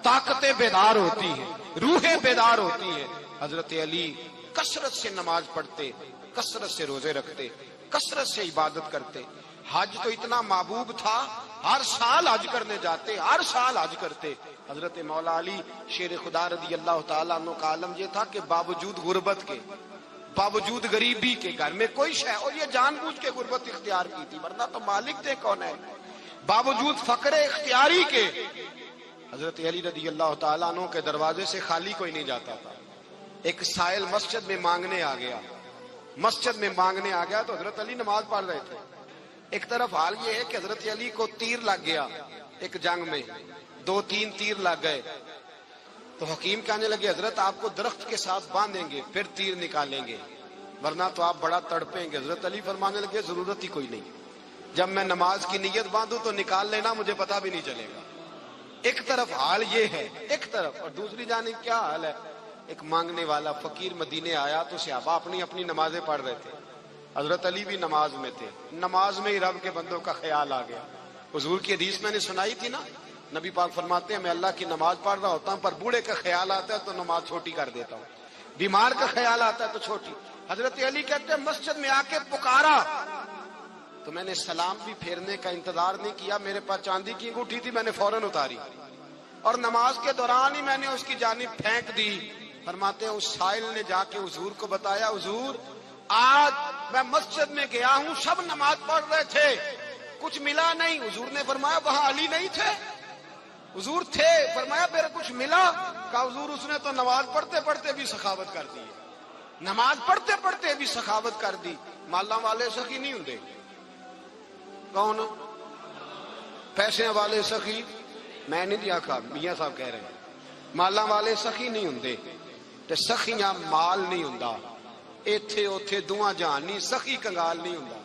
طاقتیں بیدار ہوتی ہیں، روحیں بیدار ہوتی ہیں۔ حضرت علی کثرت سے نماز پڑھتے، کثرت سے روزے رکھتے، کثرت سے عبادت کرتے۔ حج تو اتنا محبوب تھا، ہر سال حج کرنے جاتے، ہر سال حج کرتے۔ حضرت مولا علی شیر خدا رضی اللہ تعالیٰ عنہ کا عالم یہ تھا کہ باوجود غربت کے، باوجود غریبی کے، گھر میں کوئی شے، اور یہ جان بوجھ کے غربت اختیار کی تھی ورنہ تو مالک تھے کون ہے، باوجود فقر اختیاری کے حضرت علی رضی اللہ تعالیٰ عنہ کے دروازے سے خالی کوئی نہیں جاتا تھا۔ ایک سائل مسجد میں مانگنے آ گیا، مسجد میں مانگنے آ گیا تو حضرت علی نماز پڑھ رہے تھے۔ ایک طرف حال یہ ہے کہ حضرت علی کو تیر لگ گیا، ایک جنگ میں 2-3 تیر لگ گئے تو حکیم کہنے لگے حضرت آپ کو درخت کے ساتھ باندھیں گے پھر تیر نکالیں گے ورنہ تو آپ بڑا تڑپیں گے۔ حضرت علی فرمانے لگے ضرورت ہی کوئی نہیں، جب میں نماز کی نیت باندھوں تو نکال لینا، مجھے پتا بھی نہیں چلے گا۔ ایک طرف حال یہ ہے، ایک طرف، اور دوسری جانب کیا حال ہے؟ ایک مانگنے والا فقیر مدینے آیا تو صحابہ اپنی اپنی نمازیں پڑھ رہے تھے، حضرت علی بھی نماز میں تھے۔ نماز میں ہی رب کے بندوں کا خیال آ گیا۔ حضور کی حدیث میں نے سنائی تھی نا، نبی پاک فرماتے ہیں میں اللہ کی نماز پڑھ رہا ہوتا ہوں پر بوڑھے کا خیال آتا ہے تو نماز چھوٹی کر دیتا ہوں، بیمار کا خیال آتا ہے تو چھوٹی۔ حضرت علی کہتے ہیں مسجد میں آ کے پکارا تو میں نے سلام بھی پھیرنے کا انتظار نہیں کیا، میرے پاس چاندی کی انگوٹھی تھی، میں نے فوراً اتاری اور نماز کے دوران ہی میں نے اس کی جانب پھینک دی۔ فرماتے ہیں اس سائل نے جا کے حضور کو بتایا حضور آج میں مسجد میں گیا ہوں، سب نماز پڑھ رہے تھے، کچھ ملا نہیں۔ حضور نے فرمایا وہاں علی نہیں تھے؟ حضور تھے۔ فرمایا پھر کچھ ملا؟ کہا حضور اس نے تو نماز پڑھتے پڑھتے بھی سخاوت کر دی، نماز پڑھتے پڑھتے بھی سخاوت کر دی۔ مالاں والے سخی نہیں ہوندے، کون؟ پیسے والے سخی میں نہیں دیا کہا، میاں صاحب کہہ رہے ہیں مالاں والے سخی نہیں ہوندے تے سخیاں مال نہیں ہوندا، ایتھے اوتھے دعا جہان نہیں، سخی کنگال نہیں ہوندا۔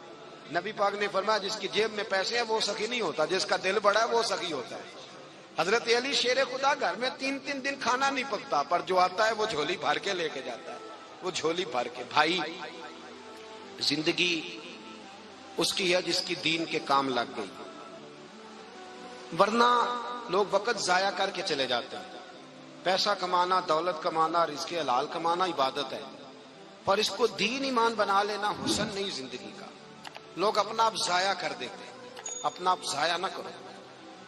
نبی پاک نے فرمایا جس کی جیب میں پیسے ہیں وہ سخی نہیں ہوتا، جس کا دل بڑا ہے وہ سخی ہوتا ہے۔ حضرت علی شیر خدا گھر میں 3 دن کھانا نہیں پکتا پر جو آتا ہے وہ جھولی بھر کے لے کے جاتا ہے، وہ جھولی بھر کے۔ بھائی زندگی اس کی ہے جس کی دین کے کام لگ گئی، ورنہ لوگ وقت ضائع کر کے چلے جاتے ہیں۔ پیسہ کمانا، دولت کمانا، رزق حلال کمانا عبادت ہے، پر اس کو دین ایمان بنا لینا حسن نہیں زندگی کا۔ لوگ اپنا آپ ضائع کر دیتے ہیں، اپنا آپ ضائع نہ کرو۔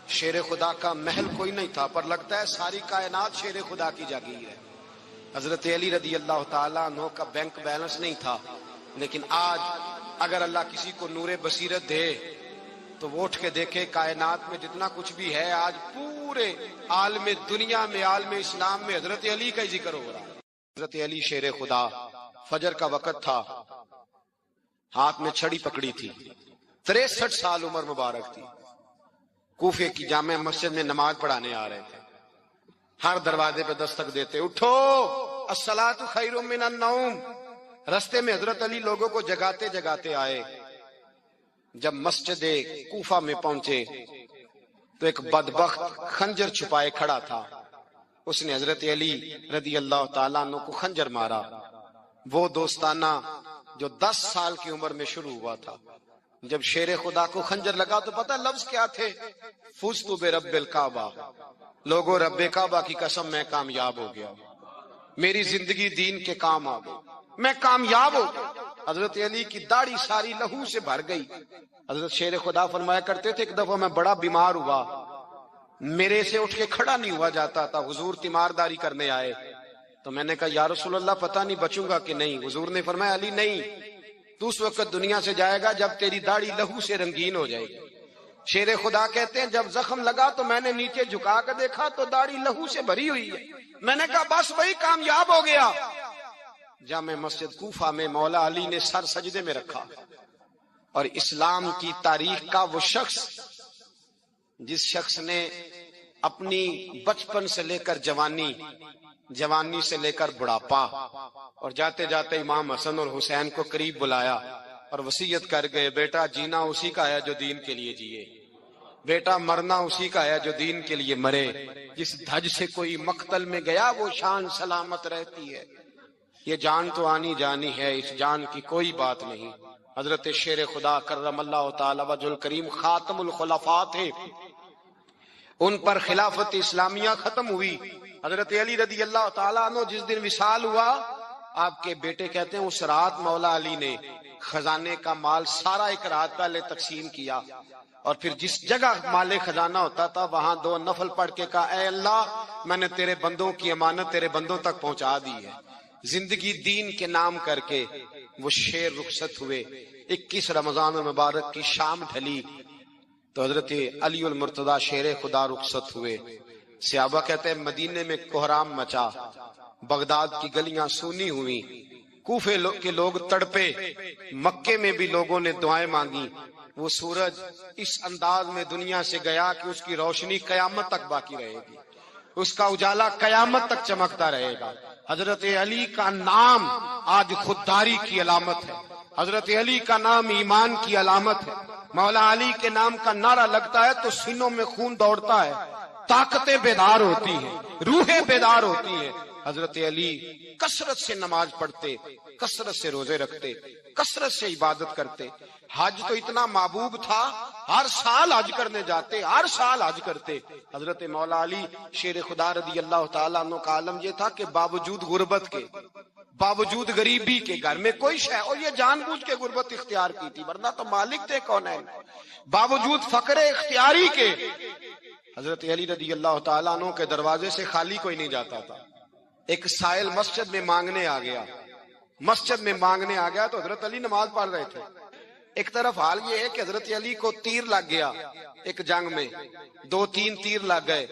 شیر خدا کا محل کوئی نہیں تھا پر لگتا ہے ساری کائنات شیر خدا کی جاگیر ہے۔ حضرت علی رضی اللہ تعالیٰ عنہ کا بینک بیلنس نہیں تھا، لیکن آج اگر اللہ کسی کو نور بصیرت دے تو وہ اٹھ کے دیکھے کائنات میں جتنا کچھ بھی ہے آج پورے عالم دنیا میں، عالم اسلام میں حضرت علی کا ہی ذکر ہو رہا ہے۔ حضرت علی شیر خدا، فجر کا وقت تھا، ہاتھ میں چھڑی پکڑی تھی، 63 سال عمر مبارک تھی، کوفے کی جامع مسجد میں نماز پڑھانے آ رہے تھے۔ ہر دروازے پہ دستک دیتے اٹھو الصلاۃ خیر من النوم۔ رستے میں حضرت علی لوگوں کو جگاتے جگاتے آئے۔ جب مسجد کوفہ میں پہنچے تو ایک بدبخت خنجر چھپائے کھڑا تھا، اس نے حضرت علی رضی اللہ تعالیٰ عنہ کو خنجر مارا۔ وہ دوستانہ جو 10 سال کی عمر میں شروع ہوا تھا، جب شیر خدا کو خنجر لگا تو پتہ لفظ کیا تھے؟ فزت برب الکعبہ، لوگوں رب کعبہ کی قسم میں کامیاب ہو گیا، میری زندگی دین کے کام آ گئی، میں کامیاب ہو گیا۔ حضرت علی کی داڑھی ساری لہو سے بھر گئی۔ حضرت شیر خدا فرمایا کرتے تھے ایک دفعہ میں بڑا بیمار ہوا، میرے سے اٹھ کے کھڑا نہیں ہوا جاتا تھا، حضور تیمارداری کرنے آئے، تو میں نے کہا یا رسول اللہ پتہ نہیں بچوں گا کہ نہیں. حضور نے فرمایا علی نہیں، تو اس وقت دنیا سے جائے گا جب تیری داڑھی لہو سے رنگین ہو جائے گی. شیر خدا کہتے ہیں جب زخم لگا تو میں نے نیچے جھکا کر دیکھا تو داڑھی لہو سے بھری ہوئی ہے. میں نے کہا بس وہی کامیاب ہو گیا. جامع مسجد کوفہ میں مولا علی نے سر سجدے میں رکھا، اور اسلام کی تاریخ کا وہ شخص جس شخص نے اپنی بچپن سے لے کر جوانی سے لے کر بڑھاپا، اور جاتے جاتے امام حسن اور حسین کو قریب بلایا اور وصیت کر گئے بیٹا جینا اسی کا ہے جو دین کے لیے جیے، بیٹا مرنا اسی کا ہے جو دین کے لیے مرے. جس دھج سے کوئی مقتل میں گیا وہ شان سلامت رہتی ہے. یہ جان تو آنی جانی ہے، اس جان کی کوئی بات نہیں. حضرت شیر خدا کرم اللہ تعالی وجہ الکریم خاتم الخلفاء تھے، ان پر خلافت اسلامیہ ختم ہوئی. حضرت علی رضی اللہ تعالیٰ عنہ جس دن وصال ہوا، آپ کے بیٹے کہتے ہیں اس رات مولا علی نے خزانے کا مال سارا ایک رات پہلے تقسیم کیا، اور پھر جس جگہ مال خزانہ ہوتا تھا وہاں 2 نفل پڑھ کے کہا اے اللہ میں نے تیرے بندوں کی امانت تیرے بندوں تک پہنچا دی ہے. زندگی دین کے نام کر کے وہ شیر رخصت ہوئے. 21 رمضان المبارک کی شام ڈھلی تو حضرت علی المرتضی شیر خدا رخصت ہوئے. صحابہ کہتے ہیں مدینے میں کوہرام مچا، بغداد کی گلیاں سونی ہوئی، کوفے کے لوگ تڑپے، مکے میں بھی لوگوں نے دعائیں مانگی. وہ سورج اس انداز میں دنیا سے گیا کہ اس کی روشنی قیامت تک باقی رہے گی، اس کا اجالا قیامت تک چمکتا رہے گا. حضرت علی کا نام آج خودداری کی علامت ہے، حضرت علی کا نام ایمان کی علامت ہے. مولا علی کے نام کا نعرہ لگتا ہے تو سینوں میں خون دوڑتا ہے، طاقتیں بیدار ہوتی ہیں، روحیں بیدار ہوتی ہیں. حضرت علی کثرت سے نماز پڑھتے، کثرت سے روزے رکھتے، کثرت سے عبادت کرتے. حج تو اتنا محبوب تھا، ہر سال حج کرنے جاتے، ہر سال حج کرتے. حضرت مولا علی شیر خدا رضی اللہ تعالیٰ عنہ کا عالم یہ تھا کہ باوجود غربت کے، باوجود غریبی کے، گھر میں کوئی شے، اور یہ جان بوجھ کے غربت اختیار کی تھی ورنہ تو مالک تھے کونین، باوجود فقر اختیاری کے حضرت علی رضی اللہ تعالیٰ عنہ کے دروازے سے خالی کوئی نہیں جاتا تھا. ایک سائل مسجد میں مانگنے آ گیا تو حضرت علی نماز پڑھ رہے تھے. ایک طرف حال یہ ہے کہ حضرت علی کو تیر لگ گیا، ایک جنگ میں 2-3 تیر لگ گئے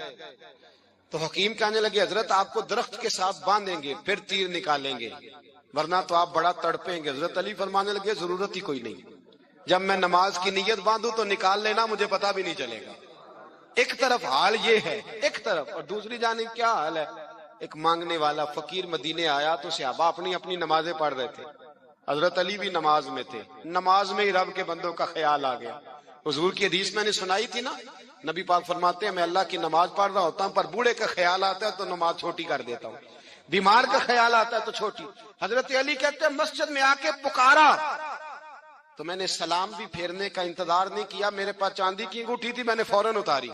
تو حکیم کہنے لگے حضرت آپ کو درخت کے ساتھ باندھیں گے پھر تیر نکالیں گے ورنہ تو آپ بڑا تڑپیں گے. حضرت علی فرمانے لگے ضرورت ہی کوئی نہیں، جب میں نماز کی نیت باندھوں تو نکال لینا، مجھے پتا بھی نہیں چلے گا. ایک طرف حال یہ ہے، ایک طرف، اور دوسری جانب کیا حال ہے. ایک مانگنے والا فقیر مدینے آیا تو صحابہ اپنی اپنی نمازیں پڑھ رہے تھے، حضرت علی بھی نماز میں تھے. نماز میں ہی رب کے بندوں کا خیال آ گیا. حضور کی حدیث میں نے سنائی تھی نا، نبی پاک فرماتے ہیں میں اللہ کی نماز پڑھ رہا ہوتا ہوں پر بوڑھے کا خیال آتا ہے تو نماز چھوٹی کر دیتا ہوں، بیمار کا خیال آتا ہے تو چھوٹی. حضرت علی کہتے ہیں مسجد میں آ کے پکارا تو میں نے سلام بھی پھیرنے کا انتظار نہیں کیا، میرے پاس چاندی کی انگوٹھی تھی، میں نے فوراً اتاری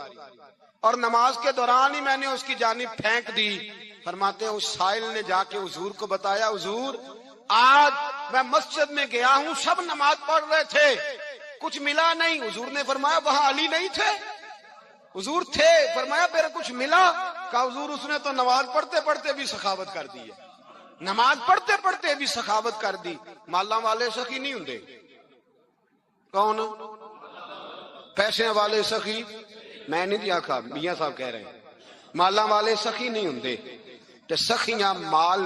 اور نماز کے دوران ہی میں نے اس کی جانب پھینک دی. فرماتے ہیں اس سائل نے جا کے حضور کو بتایا حضور آج میں مسجد میں گیا ہوں، سب نماز پڑھ رہے تھے، کچھ ملا نہیں. حضور نے فرمایا وہاں علی نہیں تھے؟ حضور تھے. فرمایا پھر کچھ ملا؟ کہا حضور اس نے تو نماز پڑھتے پڑھتے بھی سخاوت کر دی ہے، نماز پڑھتے پڑھتے بھی سخاوت کر دی. مالاں والے سخی نہیں ہوندے، کون پیسے والے سخی؟ میں نہیں دیا کہا، میاں صاحب کہہ رہے ہیں مالاں والے سخی نہیں ہوندے. تے سخیاں مال